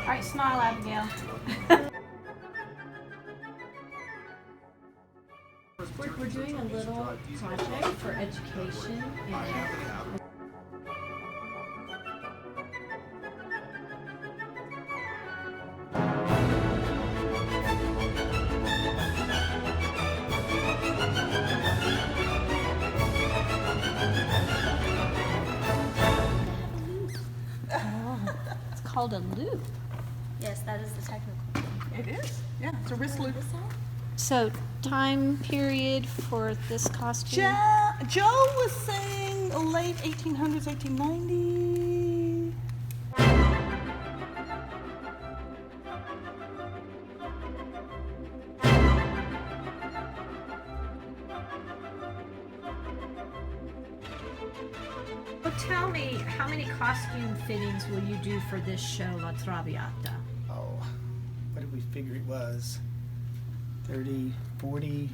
right, smile, Abigail. We're doing a little project for education and it's called a loop. Yes, that is the technical term. It is. Yeah, it's a wrist loop. So time period for this costume? Joe was saying late 1800s, 1890. Well, tell me, how many costume fittings will you do for this show, La Traviata? Oh, what did we figure it was? 30, 40?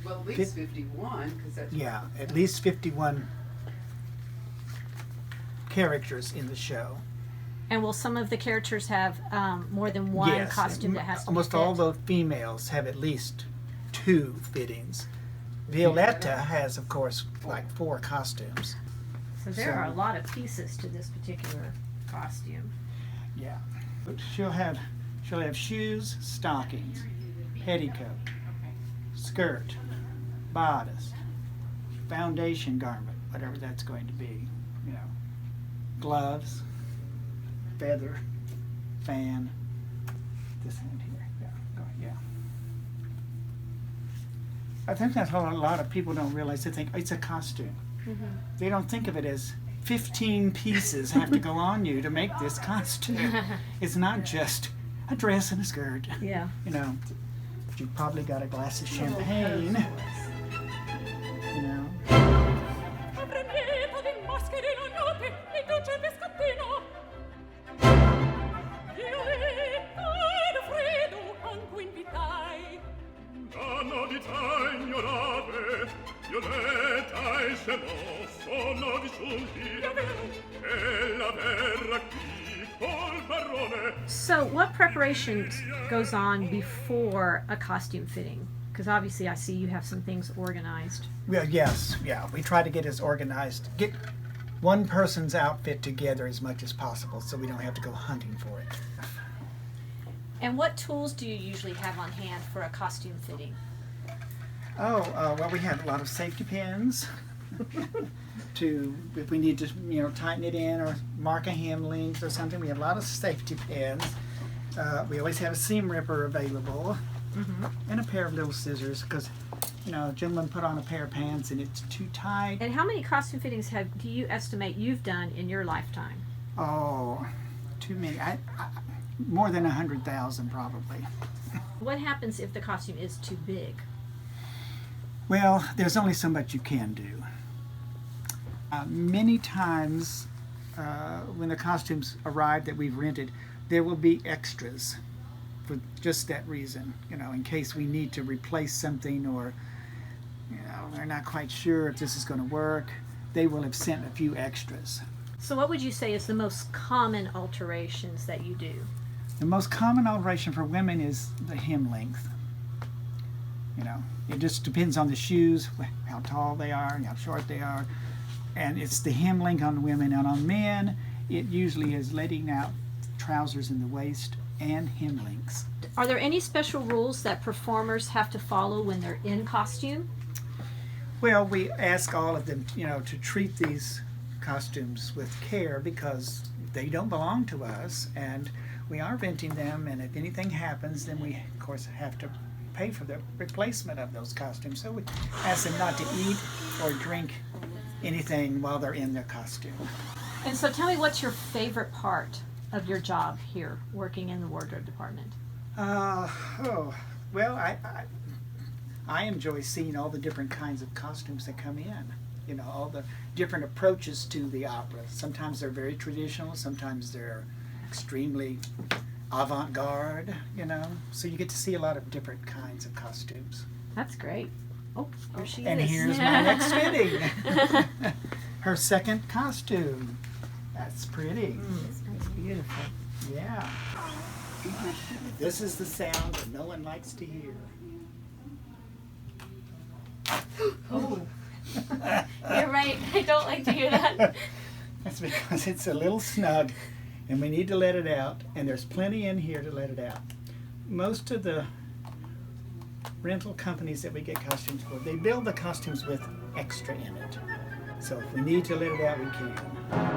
Well, at least 51, because that's... Yeah, at least 51 characters in the show. And will some of the characters have more than one Yes, costume that has to almost be fit? all the females have at least 2 fittings. Violetta has, of course, like 4 costumes. So there are a lot of pieces to this particular costume. Yeah, but she'll have shoes, stockings, petticoat, skirt, bodice, foundation garment, whatever that's going to be, you know, gloves, feather, fan, this hand here, yeah. I think that's what a lot of people don't realize. They think it's a costume. Mm-hmm. They don't think of it as 15 pieces have to go on you to make this costume. It's not just a dress and a skirt. Yeah. You know, you probably got a glass of champagne. You know. So what preparation goes on before a costume fitting? Because obviously I see you have some things organized. Well, yes, yeah. We try to get as organized, get one person's outfit together as much as possible so we don't have to go hunting for it. And what tools do you usually have on hand for a costume fitting? Well, we have a lot of safety pins to, if we need to, you know, tighten it in or mark a hem length or something. We have a lot of safety pins. We always have a seam ripper available, and a pair of little scissors because, you know, a gentleman put on a pair of pants and it's too tight. And how many costume fittings do you estimate you've done in your lifetime? Oh, too many. More than 100,000 probably. What happens if the costume is too big? Well, there's only so much you can do. Many times when the costumes arrive that we've rented, there will be extras for just that reason, you know, in case we need to replace something or, you know, they're not quite sure if this is going to work. They will have sent a few extras. So what would you say is the most common alterations that you do? The most common alteration for women is the hem length. You know, it just depends on the shoes, how tall they are and how short they are. And it's the hem length on women. And on men, it usually is letting out trousers in the waist and hem lengths. Are there any special rules that performers have to follow when they're in costume? Well, we ask all of them, you know, to treat these costumes with care because they don't belong to us and we are renting them, and if anything happens, then we, of course, have to pay for the replacement of those costumes. So we ask them not to eat or drink anything while they're in their costume. And so tell me, what's your favorite part of your job here, working in the wardrobe department? Well, I enjoy seeing all the different kinds of costumes that come in. You know, all the different approaches to the opera. Sometimes they're very traditional, sometimes they're extremely avant-garde, you know. So you get to see a lot of different kinds of costumes. That's great. Oh, here she And is. here's my next fitting. Her second costume. That's pretty. That's beautiful. Yeah. This is the sound that no one likes to hear. Oh. You're right. I don't like to hear that. That's because it's a little snug and we need to let it out, and there's plenty in here to let it out. Most of the rental companies that we get costumes for, they build the costumes with extra in it. So if we need to let it out, we can.